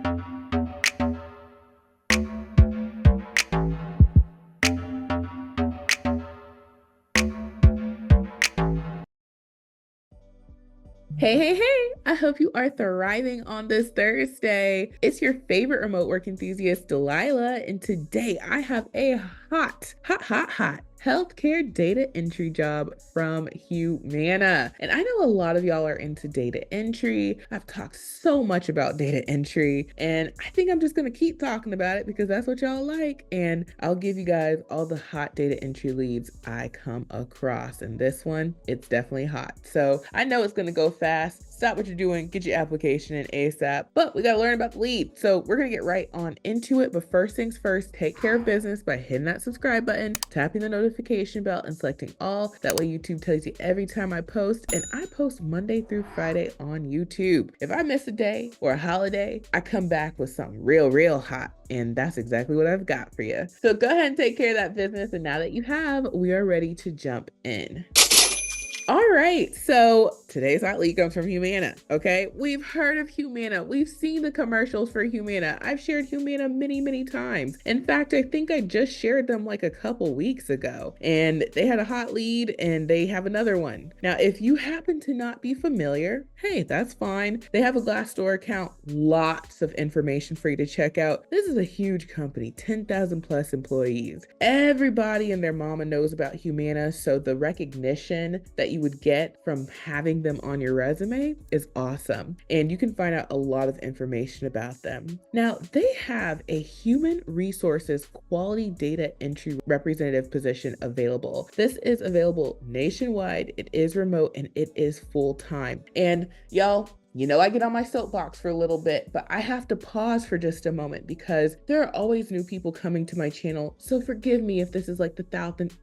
Hey, hey, hey! I hope you are thriving on this Thursday. It's your favorite remote work enthusiast, Delilah, and today I have a hot healthcare data entry job from Humana. And I know a lot of y'all are into data entry. I've talked so much about data entry, and I think I'm just gonna keep talking about it because that's what y'all like. And I'll give you guys all the hot data entry leads I come across. And this one, it's definitely hot. So I know it's gonna go fast. Stop what you're doing, get your application in ASAP, but we gotta learn about the lead. So we're gonna get right on into it. But first things first, take care of business by hitting that subscribe button, tapping the notification bell, and selecting all. That way YouTube tells you every time I post, and I post Monday through Friday on YouTube. If I miss a day or a holiday, I come back with something real hot. And that's exactly what I've got for you. So go ahead and take care of that business. And now that you have, we are ready to jump in. All right, so today's hot lead comes from Humana, okay? We've heard of Humana. We've seen the commercials for Humana. I've shared Humana many times. In fact, I think I just shared them like a couple weeks ago, and they had a hot lead and they have another one. Now, if you happen to not be familiar, hey, that's fine. They have a Glassdoor account, lots of information for you to check out. This is a huge company, 10,000 plus employees. Everybody and their mama knows about Humana, so the recognition that you would get from having them on your resume is awesome. And you can find out a lot of information about them. Now, they have a human resources quality data entry representative position available. This is available nationwide, it is remote, and it is full-time. And y'all, you know, I get on my soapbox for a little bit, but I have to pause for just a moment because there are always new people coming to my channel. So forgive me if this is like the thousandth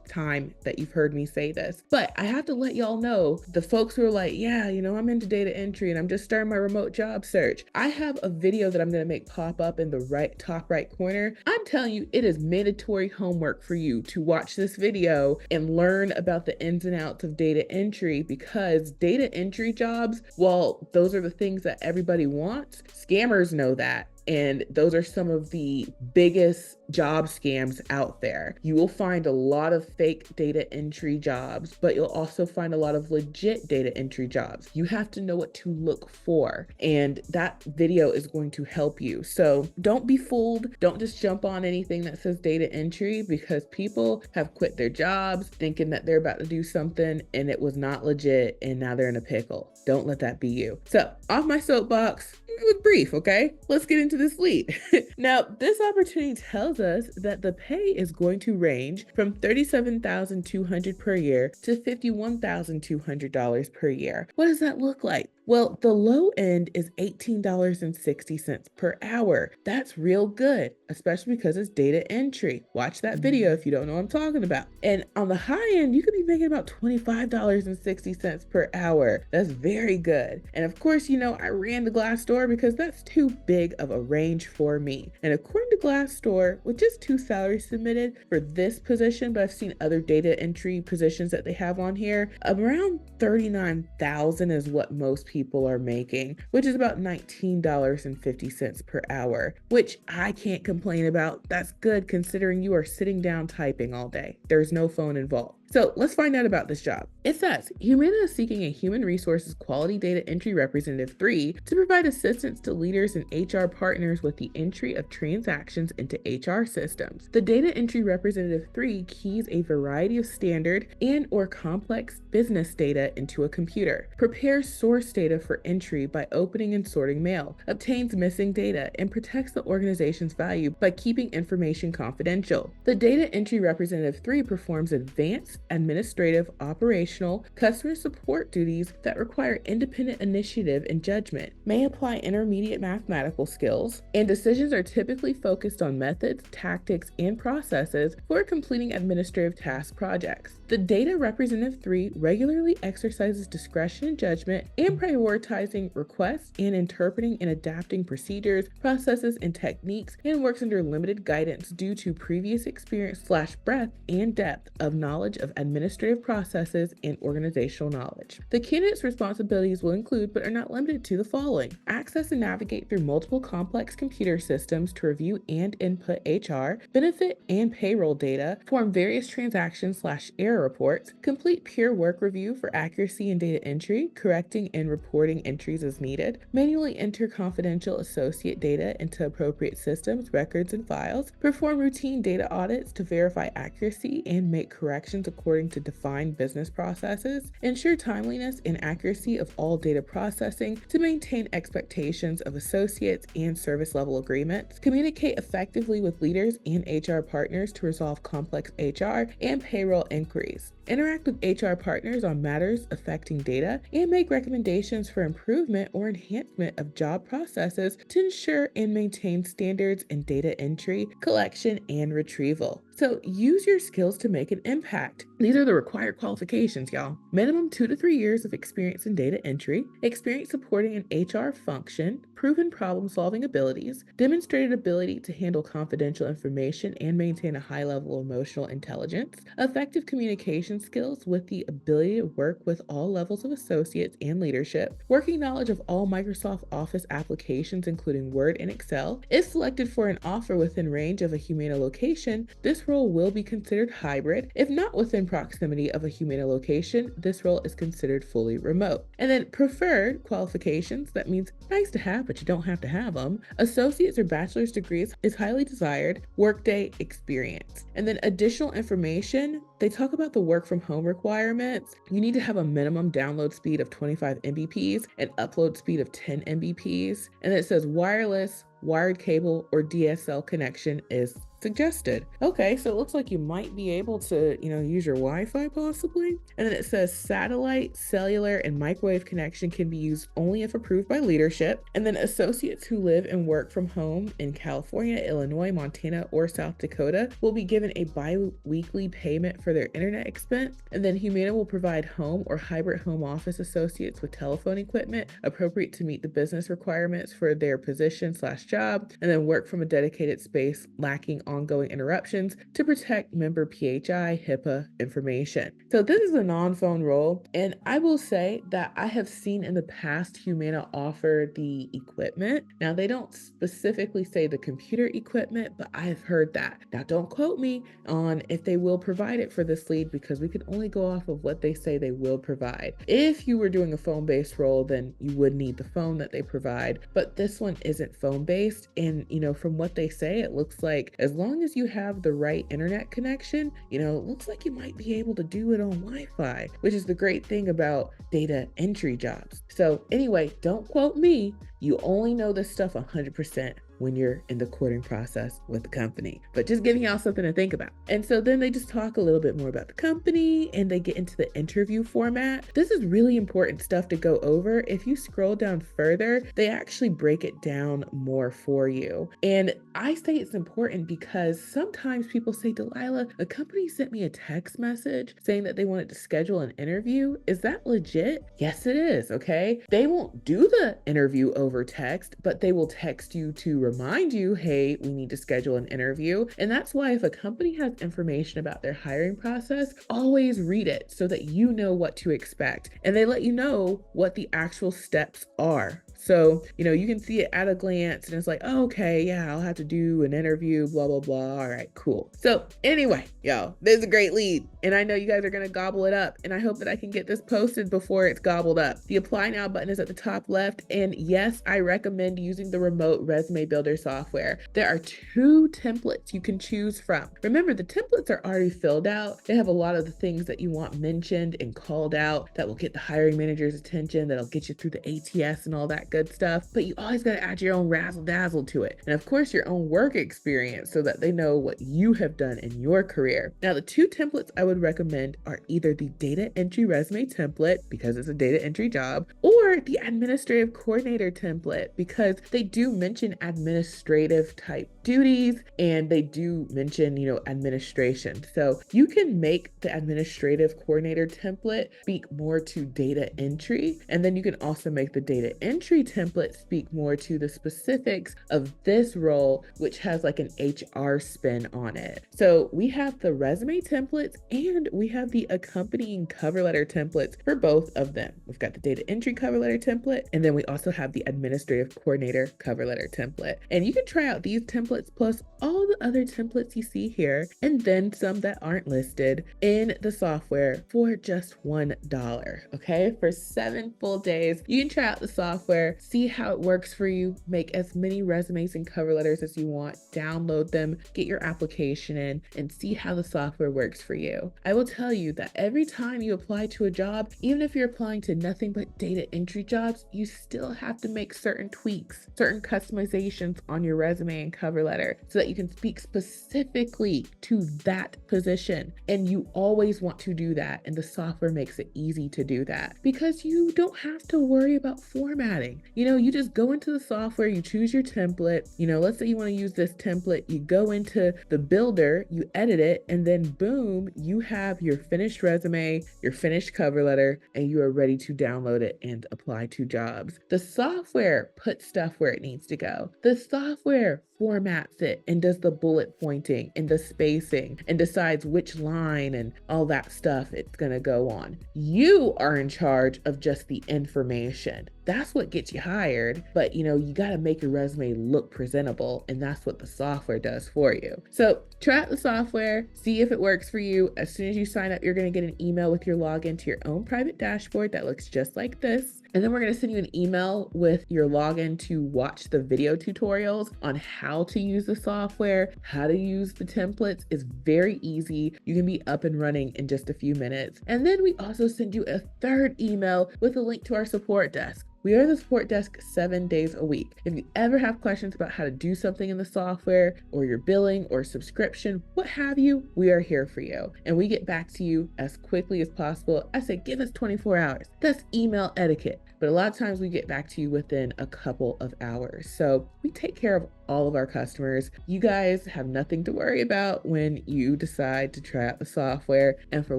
time that you've heard me say this, but I have to let y'all know, the folks who are like, yeah, you know, I'm into data entry and I'm just starting my remote job search. I have a video that I'm going to make pop up in the top right corner. I'm telling you, it is mandatory homework for you to watch this video and learn about the ins and outs of data entry, because data entry jobs, well, those are the things that everybody wants. Scammers know that. And those are some of the biggest job scams out there. You will find a lot of fake data entry jobs, but you'll also find a lot of legit data entry jobs. You have to know what to look for, and that video is going to help you. So don't be fooled. Don't just jump on anything that says data entry, because people have quit their jobs thinking that they're about to do something and it was not legit, and now they're in a pickle. Don't let that be you. So off my soapbox, it was brief, okay? Let's get into this lead. Now, this opportunity tells us that the pay is going to range from $37,200 per year to $51,200 per year. What does that look like? Well, the low end is $18.60 per hour. That's real good, especially because it's data entry. Watch that video if you don't know what I'm talking about. And on the high end, you could be making about $25.60 per hour. That's very good. And of course, you know, I ran the Glassdoor because that's too big of a range for me. And according to Glassdoor, with just 2 salaries submitted for this position, but I've seen other data entry positions that they have on here, around $39,000 is what most people are making, which is about $19.50 per hour, which I can't complain about. That's good considering you are sitting down typing all day. There's no phone involved. So let's find out about this job. It says, Humana is seeking a Human Resources Quality Data Entry Representative 3 to provide assistance to leaders and HR partners with the entry of transactions into HR systems. The Data Entry Representative 3 keys a variety of standard and or complex business data into a computer, prepares source data for entry by opening and sorting mail, obtains missing data, and protects the organization's value by keeping information confidential. The Data Entry Representative 3 performs advanced administrative, operational, customer support duties that require independent initiative and judgment, may apply intermediate mathematical skills, and decisions are typically focused on methods, tactics, and processes for completing administrative task projects. The data representative 3 regularly exercises discretion and judgment in prioritizing requests and interpreting and adapting procedures, processes, and techniques, and works under limited guidance due to previous experience / breadth and depth of knowledge of administrative processes and organizational knowledge. The candidate's responsibilities will include, but are not limited to, the following: access and navigate through multiple complex computer systems to review and input HR, benefit, and payroll data, form various transactions / error reports, complete peer work review for accuracy and data entry, correcting and reporting entries as needed, manually enter confidential associate data into appropriate systems, records, and files, perform routine data audits to verify accuracy and make corrections according to defined business processes, ensure timeliness and accuracy of all data processing to maintain expectations of associates and service level agreements, communicate effectively with leaders and HR partners to resolve complex HR and payroll inquiries, interact with HR partners on matters affecting data, and make recommendations for improvement or enhancement of job processes to ensure and maintain standards in data entry, collection, and retrieval. So use your skills to make an impact. These are the required qualifications, y'all. Minimum 2 to 3 years of experience in data entry, experience supporting an HR function, proven problem-solving abilities, demonstrated ability to handle confidential information and maintain a high level of emotional intelligence, effective communication skills with the ability to work with all levels of associates and leadership, working knowledge of all Microsoft Office applications including Word and Excel. If selected for an offer within range of a Humana location, this role will be considered hybrid. If not within proximity of a Humana location, this role is considered fully remote. And then preferred qualifications, that means nice to have, but you don't have to have them. Associate's or bachelor's degrees is highly desired. Workday experience. And then additional information, they talk about the work from home requirements. You need to have a minimum download speed of 25 Mbps and upload speed of 10 Mbps. And then it says wireless, wired cable, or DSL connection is suggested. Okay, so it looks like you might be able to, use your Wi-Fi possibly. And then it says satellite, cellular, and microwave connection can be used only if approved by leadership. And then associates who live and work from home in California, Illinois, Montana, or South Dakota will be given a bi-weekly payment for their internet expense. And then Humana will provide home or hybrid home office associates with telephone equipment appropriate to meet the business requirements for their position / job, and then work from a dedicated space lacking ongoing interruptions to protect member PHI HIPAA information. So this is a non-phone role, and I will say that I have seen in the past Humana offer the equipment. Now they don't specifically say the computer equipment, but I've heard that. Now don't quote me on if they will provide it for this lead, because we can only go off of what they say they will provide. If you were doing a phone-based role, then you would need the phone that they provide, but this one isn't phone-based. And from what they say, it looks like as long as you have the right internet connection, it looks like you might be able to do it on Wi-Fi, which is the great thing about data entry jobs. So anyway, don't quote me. You only know this stuff 100% when you're in the courting process with the company, but just giving y'all something to think about. And so then they just talk a little bit more about the company and they get into the interview format. This is really important stuff to go over. If you scroll down further, they actually break it down more for you. And I say it's important because sometimes people say, Delilah, a company sent me a text message saying that they wanted to schedule an interview. Is that legit? Yes, it is. Okay. They won't do the interview over text, but they will text you to remind you, hey, we need to schedule an interview. And that's why if a company has information about their hiring process, always read it so that you know what to expect. And they let you know what the actual steps are. So, you can see it at a glance and it's like, oh, okay, yeah, I'll have to do an interview, blah, blah, blah. All right, cool. So anyway, y'all, this is a great lead. And I know you guys are going to gobble it up. And I hope that I can get this posted before it's gobbled up. The apply now button is at the top left. And yes, I recommend using the remote resume builder software. There are 2 templates you can choose from. Remember, the templates are already filled out. They have a lot of the things that you want mentioned and called out that will get the hiring manager's attention, that'll get you through the ATS and all that good stuff. But you always got to add your own razzle dazzle to it. And of course, your own work experience so that they know what you have done in your career. Now, the 2 templates I would recommend are either the data entry resume template, because it's a data entry job, or the administrative coordinator template, because they do mention administrative type duties, and they do mention, administration. So you can make the administrative coordinator template speak more to data entry, and then you can also make the data entry template speak more to the specifics of this role, which has like an HR spin on it. So we have the resume templates and we have the accompanying cover letter templates for both of them. We've got the data entry cover letter template, and then we also have the administrative coordinator cover letter template. And you can try out these templates plus all the other templates you see here, and then some that aren't listed in the software for just $1. Okay, for 7 full days, you can try out the software, see how it works for you, make as many resumes and cover letters as you want, download them, get your application in, and see how the software works for you. I will tell you that every time you apply to a job, even if you're applying to nothing but data entry jobs, you still have to make certain tweaks, certain customizations on your resume and cover letter so that you can speak specifically to that position. And you always want to do that, and the software makes it easy to do that because you don't have to worry about formatting. You just go into the software, you choose your template. Let's say you want to use this template, you go into the builder, you edit it, and then boom, you have your finished resume, your finished cover letter, and you are ready to download it and apply to jobs. The software puts stuff where it needs to go. The software formats it and does the bullet pointing and the spacing and decides which line and all that stuff it's going to go on. You are in charge of just the information. That's what gets you hired, but you got to make your resume look presentable, and that's what the software does for you. So try out the software, see if it works for you. As soon as you sign up, you're going to get an email with your login to your own private dashboard that looks just like this. And then we're going to send you an email with your login to watch the video tutorials on how to use the software, how to use the templates. It's very easy. You can be up and running in just a few minutes. And then we also send you a third email with a link to our support desk. We are the support desk 7 days a week. If you ever have questions about how to do something in the software or your billing or subscription, what have you, we are here for you. And we get back to you as quickly as possible. I say give us 24 hours. That's email etiquette. But a lot of times we get back to you within a couple of hours. So we take care of all of our customers. You guys have nothing to worry about when you decide to try out the software. And for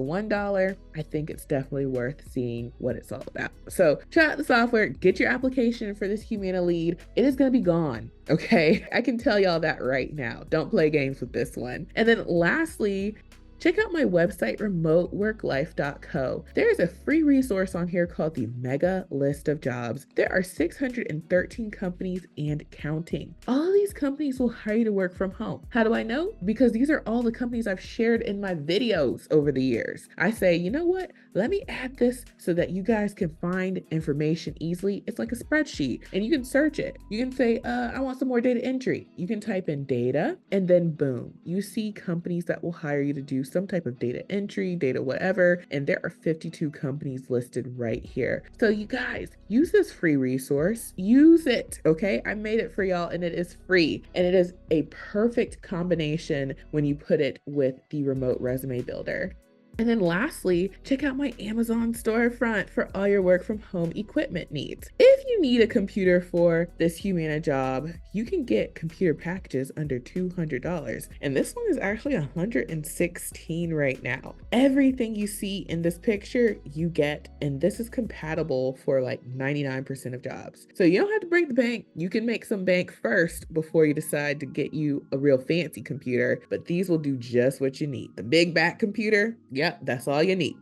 $1, I think it's definitely worth seeing what it's all about. So try out the software, get your application for this Humana lead. It is going to be gone. Okay, I can tell y'all that right now. Don't play games with this one. And then lastly, check out my website, remoteworklife.co. There is a free resource on here called the Mega List of Jobs. There are 613 companies and counting. All of these companies will hire you to work from home. How do I know? Because these are all the companies I've shared in my videos over the years. I say, you know what? Let me add this so that you guys can find information easily. It's like a spreadsheet and you can search it. You can say, I want some more data entry. You can type in data and then boom, you see companies that will hire you to do some type of data entry, data whatever, and there are 52 companies listed right here. So you guys, use this free resource, use it, okay? I made it for y'all and it is free, and it is a perfect combination when you put it with the remote resume builder. And then lastly, check out my Amazon storefront for all your work from home equipment needs. If you need a computer for this Humana job, you can get computer packages under $200. And this one is actually $116 right now. Everything you see in this picture, you get, and this is compatible for like 99% of jobs. So you don't have to break the bank. You can make some bank first before you decide to get you a real fancy computer, but these will do just what you need. The big back computer, yep, that's all you need.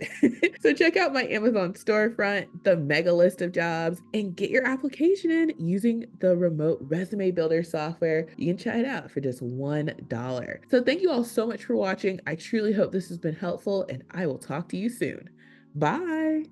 So check out my Amazon storefront, the mega list of jobs, and get your application in using the remote resume builder software. You can try it out for just $1. So thank you all so much for watching. I truly hope this has been helpful, and I will talk to you soon. Bye.